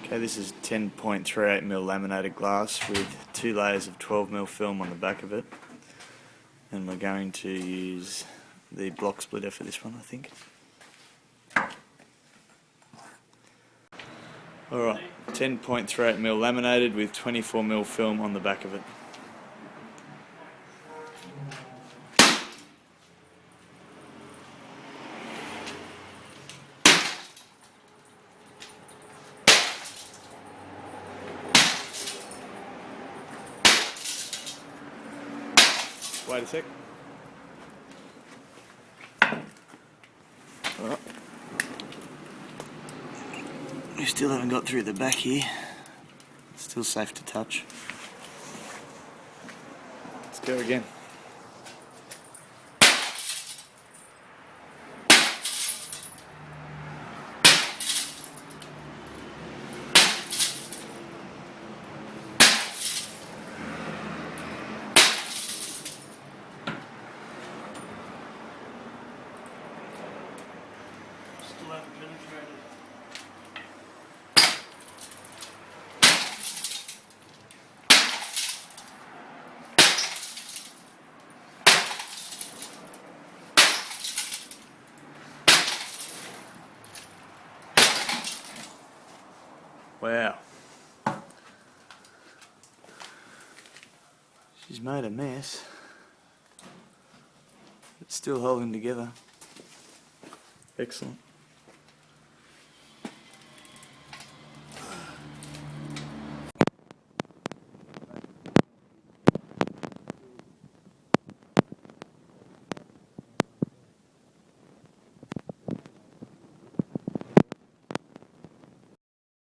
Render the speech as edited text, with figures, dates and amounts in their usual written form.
Okay, this is 10.38mm laminated glass with 2 layers of 12mm film on the back of it, and we're going to use the block splitter for this one, I think. Alright, 10.38mm laminated with 24mm film on the back of it. Wait a sec. Alright. We still haven't got through the back here. It's still safe to touch. Let's go again. Still haven't penetrated. Wow. She's made a mess. It's still holding together. Excellent.